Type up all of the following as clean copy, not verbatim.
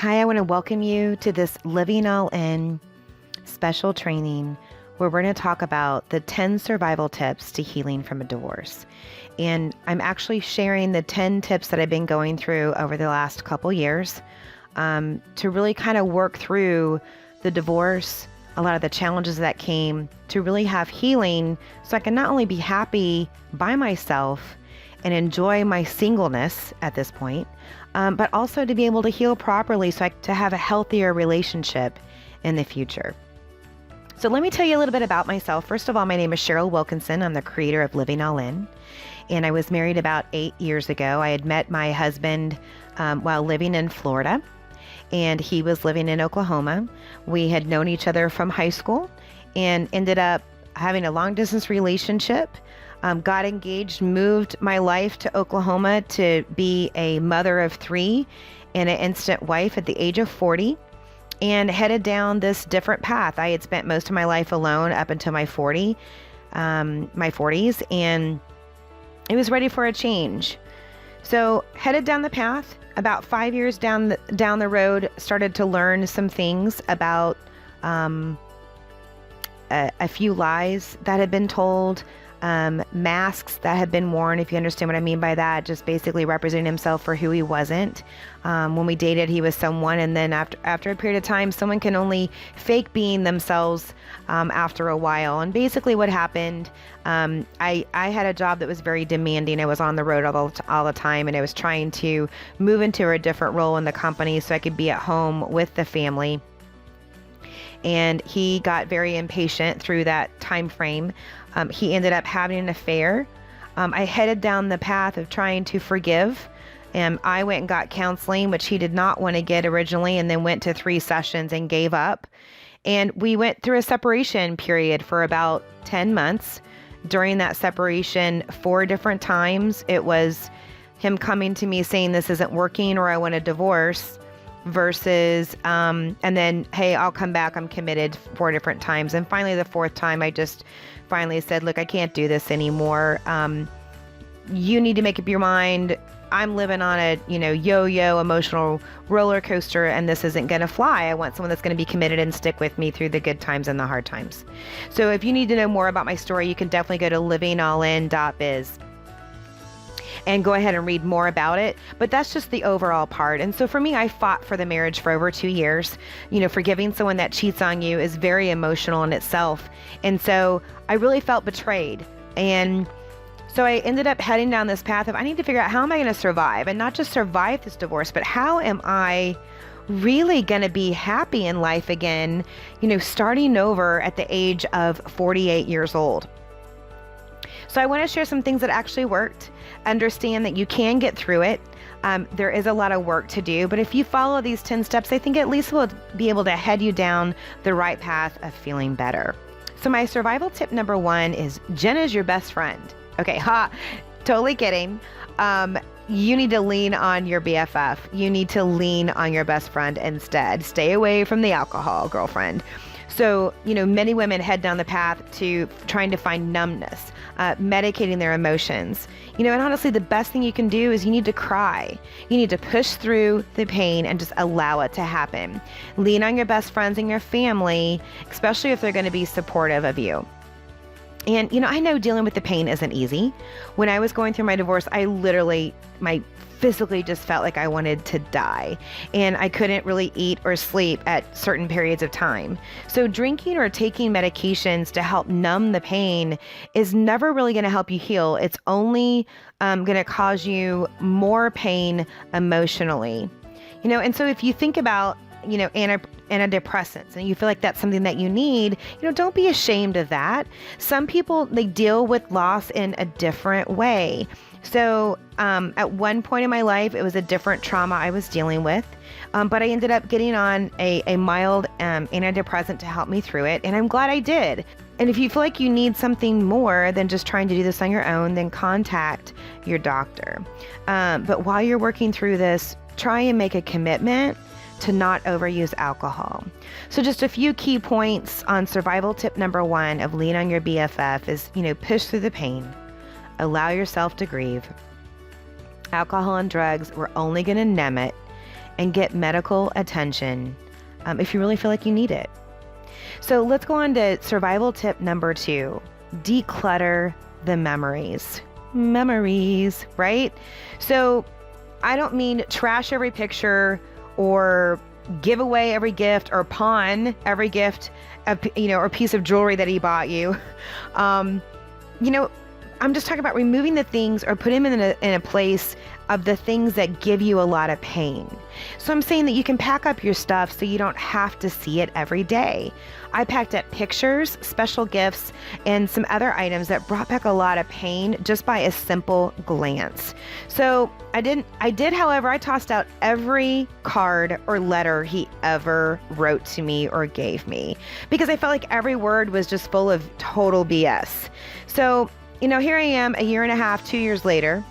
Hi, I want to welcome you to this Living All In special training where we're going to talk about the 10 survival tips to healing from a divorce. And I'm actually sharing the 10 tips that I've been going through over the last couple years to really kind of work through the divorce, a lot of the challenges that came, to really have healing so I can not only be happy by myself and enjoy my singleness at this point, but also to be able to heal properly to have a healthier relationship in the future. So let me tell you a little bit about myself. First of all, my name is Cheryl Wilkinson. I'm the creator of Living All In. And I was married about 8 years ago. I had met my husband while living in Florida, and he was living in Oklahoma. We had known each other from high school and ended up having a long distance relationship. Got engaged, moved my life to Oklahoma to be a mother of 3 and an instant wife at the age of 40, and headed down this different path. I had spent most of my life alone up until my 40s, and it was ready for a change. So headed down the path. About 5 years down the road, started to learn some things about a few lies that had been told, masks that had been worn, if you understand what I mean by that, just basically representing himself for who he wasn't. When we dated, he was someone, and then after a period of time, someone can only fake being themselves after a while. And basically what happened, I had a job that was very demanding. I was on the road all the time, and I was trying to move into a different role in the company so I could be at home with the family. And he got very impatient through that time frame. He ended up having an affair. I headed down the path of trying to forgive. I went and got counseling, which he did not want to get originally, and then went to 3 sessions and gave up. And we went through a separation period for about 10 months. During that separation, 4 different times, it was him coming to me saying, "This isn't working," or "I want a divorce," versus, and then, "Hey, I'll come back. I'm committed," 4 different times. And finally, the 4th time, I just finally said, "Look, I can't do this anymore. You need to make up your mind. I'm living on a, yo-yo emotional roller coaster, and this isn't going to fly. I want someone that's going to be committed and stick with me through the good times and the hard times." So if you need to know more about my story, you can definitely go to livingallin.biz and go ahead and read more about it. But that's just the overall part. And so for me, I fought for the marriage for over 2 years. Forgiving someone that cheats on you is very emotional in itself. And so I really felt betrayed. And so I ended up heading down this path of, I need to figure out, how am I going to survive, and not just survive this divorce, but how am I really going to be happy in life again, starting over at the age of 48 years old. So I want to share some things that actually worked. Understand that you can get through it. There is a lot of work to do, but if you follow these 10 steps, I think at least we'll be able to head you down the right path of feeling better. So my survival tip number 1 is Jenna's your best friend. Okay, totally kidding. You need to lean on your BFF. You need to lean on your best friend instead. Stay away from the alcohol, girlfriend. So, many women head down the path to trying to find numbness, medicating their emotions. And honestly, the best thing you can do is you need to cry. You need to push through the pain and just allow it to happen. Lean on your best friends and your family, especially if they're going to be supportive of you. And, I know dealing with the pain isn't easy. When I was going through my divorce, I physically just felt like I wanted to die, and I couldn't really eat or sleep at certain periods of time. So drinking or taking medications to help numb the pain is never really going to help you heal. It's only going to cause you more pain emotionally. And so if you think about, antidepressants, and you feel like that's something that you need, don't be ashamed of that. Some people, they deal with loss in a different way. So at one point in my life, it was a different trauma I was dealing with, but I ended up getting on a mild antidepressant to help me through it, and I'm glad I did. And if you feel like you need something more than just trying to do this on your own, then contact your doctor. But while you're working through this, try and make a commitment to not overuse alcohol. So just a few key points on survival tip number 1 of lean on your BFF is, push through the pain, allow yourself to grieve. Alcohol and drugs, we're only going to numb it and get medical attention if you really feel like you need it. So let's go on to survival tip number 2. Declutter the memories. Memories, right? So I don't mean trash every picture or give away every gift or pawn every gift, or piece of jewelry that he bought you. I'm just talking about removing the things or put him in a place of the things that give you a lot of pain. So I'm saying that you can pack up your stuff so you don't have to see it every day. I packed up pictures, special gifts, and some other items that brought back a lot of pain just by a simple glance. So I did, however, I tossed out every card or letter he ever wrote to me or gave me because I felt like every word was just full of total BS. So, here I am a year and a half, 2 years later.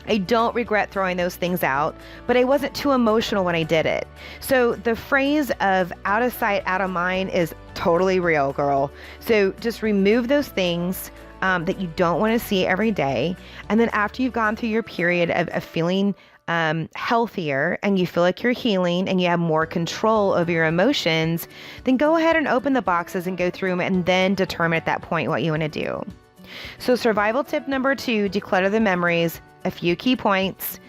I don't regret throwing those things out, but I wasn't too emotional when I did it. So the phrase of out of sight, out of mind is totally real, girl. So just remove those things that you don't want to see every day. And then after you've gone through your period of feeling healthier and you feel like you're healing and you have more control over your emotions, then go ahead and open the boxes and go through them and then determine at that point what you want to do. So survival tip number 2, declutter the memories. A few key points.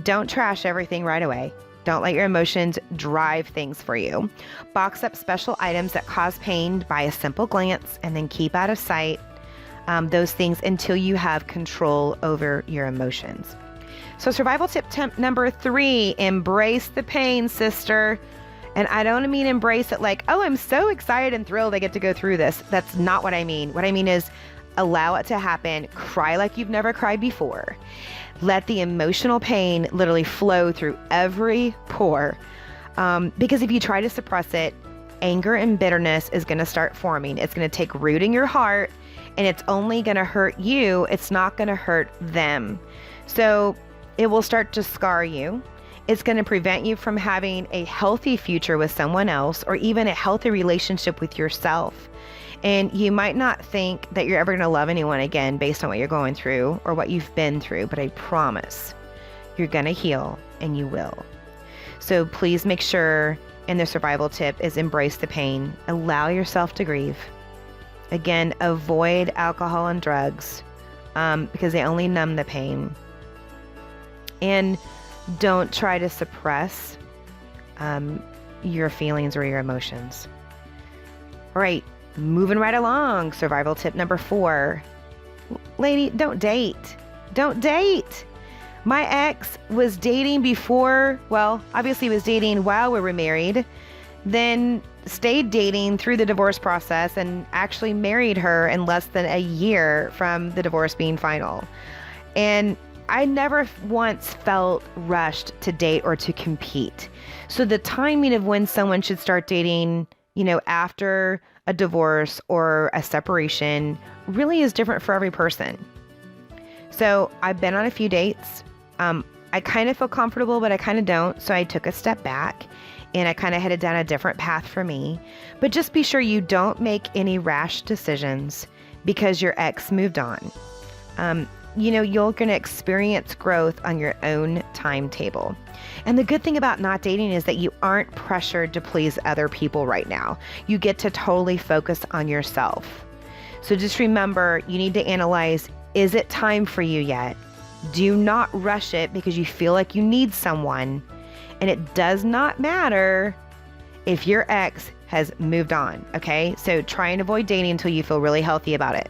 Don't trash everything right away. Don't let your emotions drive things for you. Box up special items that cause pain by a simple glance and then keep out of sight those things until you have control over your emotions. So survival tip number 3, embrace the pain, sister. And I don't mean embrace it like, oh, I'm so excited and thrilled I get to go through this. That's not what I mean. What I mean is allow it to happen. Cry like you've never cried before. Let the emotional pain literally flow through every pore. Because if you try to suppress it, anger and bitterness is going to start forming. It's going to take root in your heart and it's only going to hurt you. It's not going to hurt them. So it will start to scar you. It's going to prevent you from having a healthy future with someone else or even a healthy relationship with yourself. And you might not think that you're ever going to love anyone again based on what you're going through or what you've been through, but I promise you're going to heal and you will. So please make sure, and the survival tip is embrace the pain. Allow yourself to grieve. Again, avoid alcohol and drugs because they only numb the pain. And don't try to suppress your feelings or your emotions. All right. Moving right along, survival tip number 4. Lady, don't date. Don't date. My ex was dating before, obviously he was dating while we were married, then stayed dating through the divorce process and actually married her in less than a year from the divorce being final. And I never once felt rushed to date or to compete. So the timing of when someone should start dating, after a divorce or a separation really is different for every person. So I've been on a few dates. I kind of feel comfortable, but I kind of don't. So I took a step back and I kind of headed down a different path for me. But just be sure you don't make any rash decisions because your ex moved on. You're going to experience growth on your own timetable. And the good thing about not dating is that you aren't pressured to please other people right now. You get to totally focus on yourself. So just remember, you need to analyze, is it time for you yet? Do not rush it because you feel like you need someone. And it does not matter if your ex has moved on, okay? So try and avoid dating until you feel really healthy about it.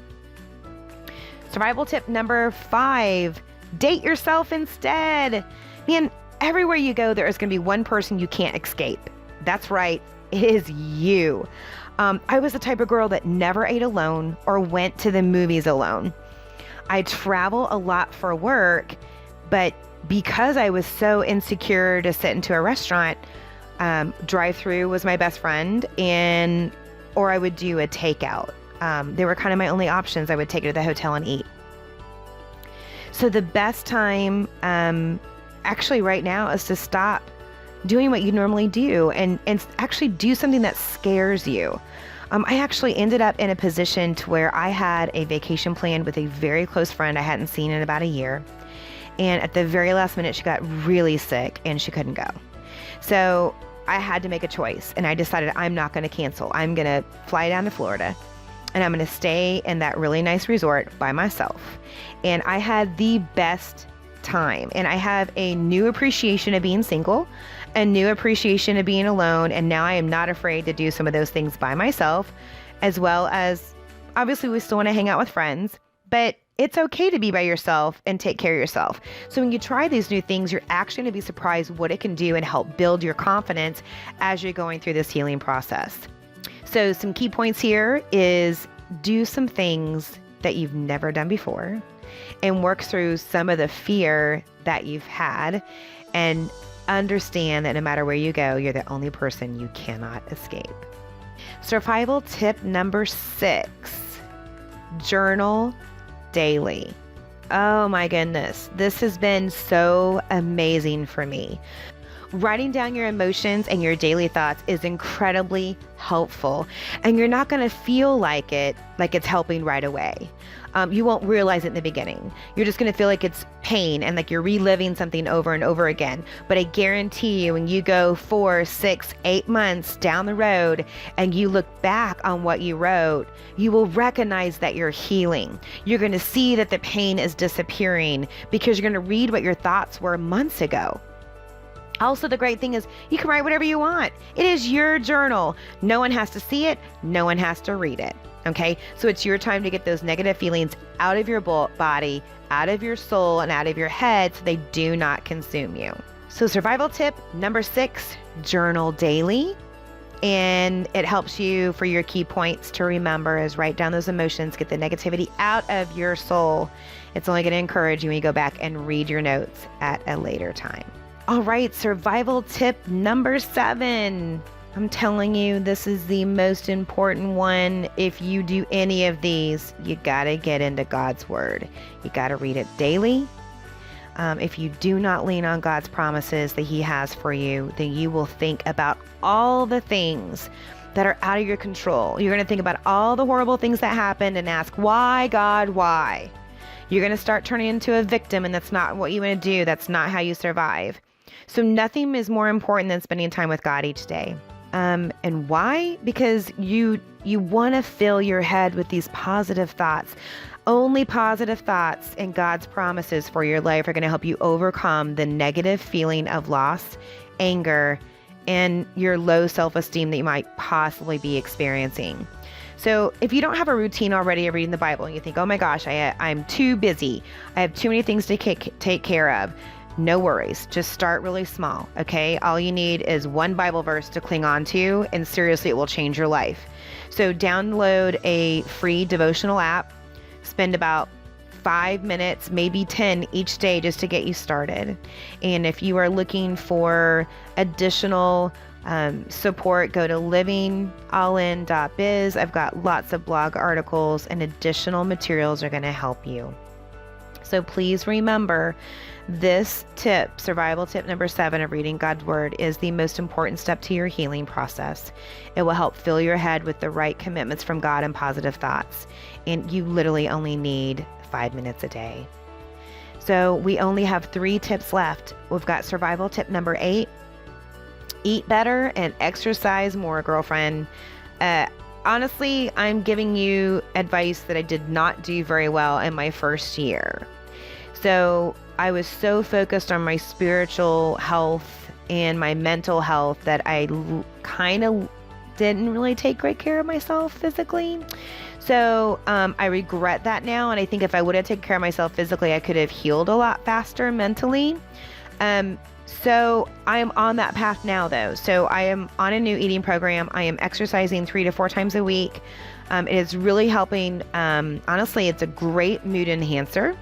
Survival tip number 5, date yourself instead. Man, everywhere you go, there is going to be one person you can't escape. That's right. It is you. I was the type of girl that never ate alone or went to the movies alone. I travel a lot for work, but because I was so insecure to sit into a restaurant, drive-through was my best friend, or I would do a takeout. They were kind of my only options. I would take it to the hotel and eat. So the best time, actually right now, is to stop doing what you normally do and actually do something that scares you. I actually ended up in a position to where I had a vacation planned with a very close friend I hadn't seen in about a year. And at the very last minute, she got really sick and she couldn't go. So I had to make a choice, and I decided I'm not going to cancel. I'm going to fly down to Florida, and I'm going to stay in that really nice resort by myself. And I had the best time, and I have a new appreciation of being single, a new appreciation of being alone. And now I am not afraid to do some of those things by myself, as well as obviously we still want to hang out with friends, but it's okay to be by yourself and take care of yourself. So when you try these new things, you're actually going to be surprised what it can do and help build your confidence as you're going through this healing process. So some key points here is do some things that you've never done before and work through some of the fear that you've had, and understand that no matter where you go, you're the only person you cannot escape. Survival tip number 6, journal daily. Oh my goodness. This has been so amazing for me. Writing down your emotions and your daily thoughts is incredibly helpful, and you're not going to feel like it's helping right away. You won't realize it in the beginning. You're just going to feel like it's pain and like you're reliving something over and over again. But I guarantee you, when you go 4, 6, 8 months down the road and you look back on what you wrote, you will recognize that you're healing. You're going to see that the pain is disappearing because you're going to read what your thoughts were months ago. Also, the great thing is you can write whatever you want. It is your journal. No one has to see it. No one has to read it. Okay? So it's your time to get those negative feelings out of your body, out of your soul, and out of your head so they do not consume you. So survival tip number 6, journal daily. And it helps you, for your key points to remember, is write down those emotions, get the negativity out of your soul. It's only going to encourage you when you go back and read your notes at a later time. All right, survival tip number 7. I'm telling you, this is the most important one. If you do any of these, you got to get into God's word. You got to read it daily. If you do not lean on God's promises that he has for you, then you will think about all the things that are out of your control. You're going to think about all the horrible things that happened and ask, why, God, why? You're going to start turning into a victim, and that's not what you want to do. That's not how you survive. So nothing is more important than spending time with God each day. And why? Because you want to fill your head with these positive thoughts. Only positive thoughts and God's promises for your life are going to help you overcome the negative feeling of loss, anger, and your low self-esteem that you might possibly be experiencing. So if you don't have a routine already of reading the Bible and you think, oh my gosh, I'm too busy, I have too many things to take care of, no worries. Just start really small, okay? All you need is one Bible verse to cling on to, and seriously, it will change your life. So download a free devotional app. Spend about 5 minutes, maybe 10 each day just to get you started. And if you are looking for additional support, go to livingallin.biz. I've got lots of blog articles and additional materials are going to help you. So please remember, this tip, survival tip number 7 of reading God's word, is the most important step to your healing process. It will help fill your head with the right commitments from God and positive thoughts. And you literally only need 5 minutes a day. So we only have 3 tips left. We've got survival tip number 8. Eat better and exercise more, girlfriend. Honestly, I'm giving you advice that I did not do very well in my first year. So I was so focused on my spiritual health and my mental health that I kind of didn't really take great care of myself physically. So I regret that now. And I think if I would have taken care of myself physically, I could have healed a lot faster mentally. So I am on that path now, though. So I am on a new eating program. I am exercising 3 to 4 times a week. It is really helping. Honestly, it's a great mood enhancer.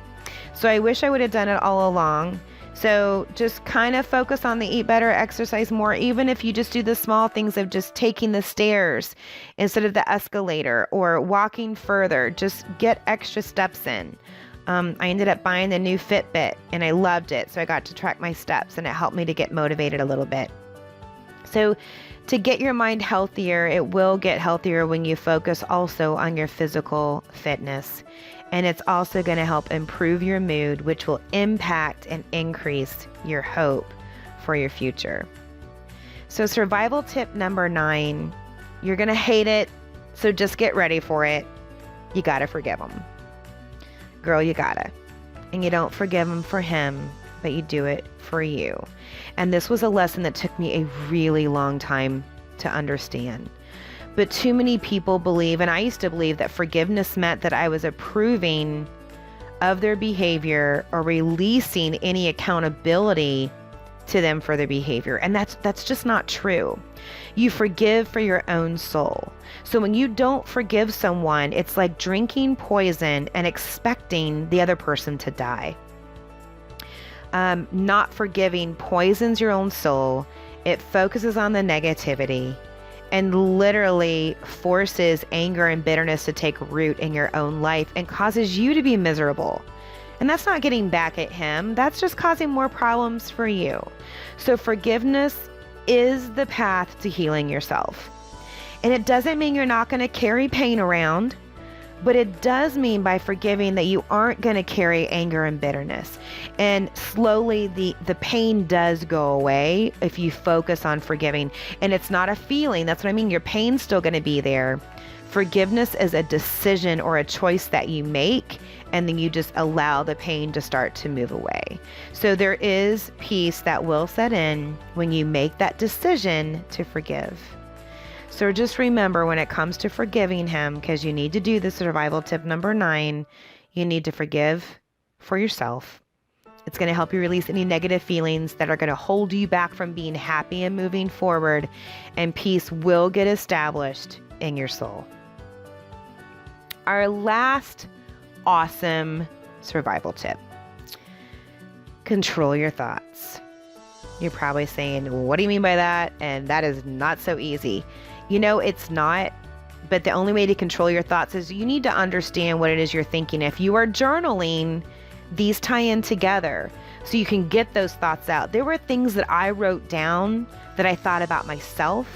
So I wish I would have done it all along. So just kind of focus on the eat better, exercise more, even if you just do the small things of just taking the stairs instead of the escalator or walking further. Just get extra steps in. I ended up buying the new Fitbit and I loved it. So I got to track my steps and it helped me to get motivated a little bit. So to get your mind healthier, it will get healthier when you focus also on your physical fitness. And it's also going to help improve your mood, which will impact and increase your hope for your future. So survival tip number 9, you're going to hate it. So just get ready for it. You got to forgive him. Girl, you gotta. And you don't forgive him for him, but you do it for you. And this was a lesson that took me a really long time to understand. But too many people believe, and I used to believe, that forgiveness meant that I was approving of their behavior or releasing any accountability to them for their behavior. And that's just not true. You forgive for your own soul. So when you don't forgive someone, it's like drinking poison and expecting the other person to die. Not forgiving poisons your own soul. It focuses on the negativity and literally forces anger and bitterness to take root in your own life and causes you to be miserable. And that's not getting back at him. That's just causing more problems for you. So forgiveness is the path to healing yourself. And it doesn't mean you're not going to carry pain around, but it does mean by forgiving that you aren't going to carry anger and bitterness. And slowly the pain does go away if you focus on forgiving. And it's not a feeling. That's what I mean. Your pain's still going to be there. Forgiveness is a decision or a choice that you make, and then you just allow the pain to start to move away. So there is peace that will set in when you make that decision to forgive. So just remember, when it comes to forgiving him, because you need to do the survival tip number 9, you need to forgive for yourself. It's going to help you release any negative feelings that are going to hold you back from being happy and moving forward, and peace will get established in your soul. Our last awesome survival tip: control your thoughts. You're probably saying, what do you mean by that? And that is not so easy. You know, it's not, but the only way to control your thoughts is you need to understand what it is you're thinking. If you are journaling, these tie in together so you can get those thoughts out. There were things that I wrote down that I thought about myself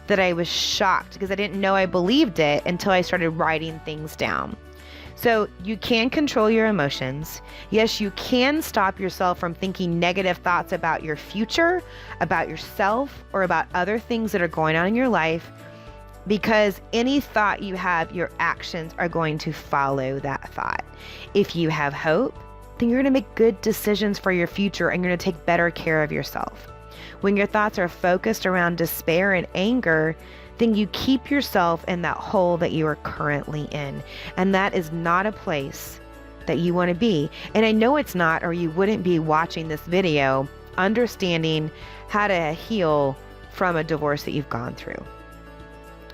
that I was shocked because I didn't know I believed it until I started writing things down. So you can control your emotions. Yes, you can stop yourself from thinking negative thoughts about your future, about yourself, or about other things that are going on in your life, because any thought you have, your actions are going to follow that thought. If you have hope, then you're going to make good decisions for your future and you're going to take better care of yourself. When your thoughts are focused around despair and anger, then you keep yourself in that hole that you are currently in. And that is not a place that you want to be. And I know it's not, or you wouldn't be watching this video, understanding how to heal from a divorce that you've gone through.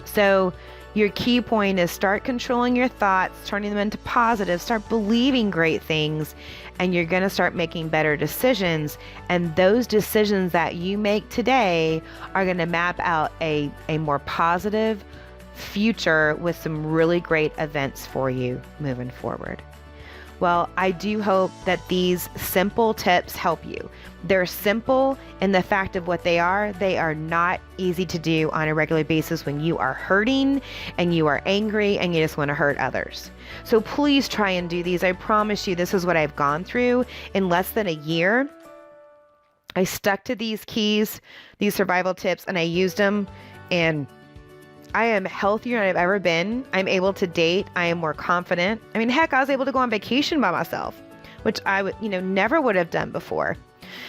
So your key point is start controlling your thoughts, turning them into positive, start believing great things, and you're going to start making better decisions. And those decisions that you make today are going to map out a more positive future with some really great events for you moving forward. Well, I do hope that these simple tips help you. They're simple in the fact of what they are. They are not easy to do on a regular basis when you are hurting and you are angry and you just want to hurt others. So please try and do these. I promise you, this is what I've gone through in less than a year. I stuck to these keys, these survival tips, and I used them, and I am healthier than I've ever been. I'm able to date. I am more confident. I mean, heck, I was able to go on vacation by myself, which I would, never would have done before.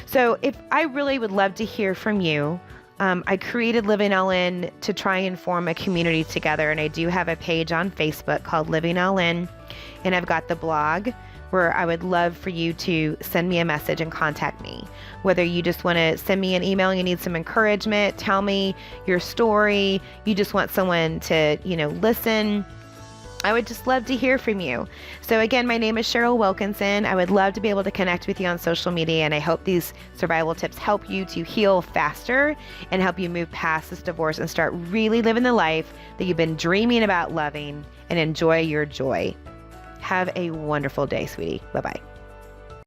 So I really would love to hear from you. I created Living All In to try and form a community together. And I do have a page on Facebook called Living All In. And I've got the blog where I would love for you to send me a message and contact me. Whether you just want to send me an email, you need some encouragement, tell me your story, you just want someone to, listen. I would just love to hear from you. So again, my name is Cheryl Wilkinson. I would love to be able to connect with you on social media, and I hope these survival tips help you to heal faster and help you move past this divorce and start really living the life that you've been dreaming about loving, and enjoy your joy. Have a wonderful day, sweetie. Bye-bye.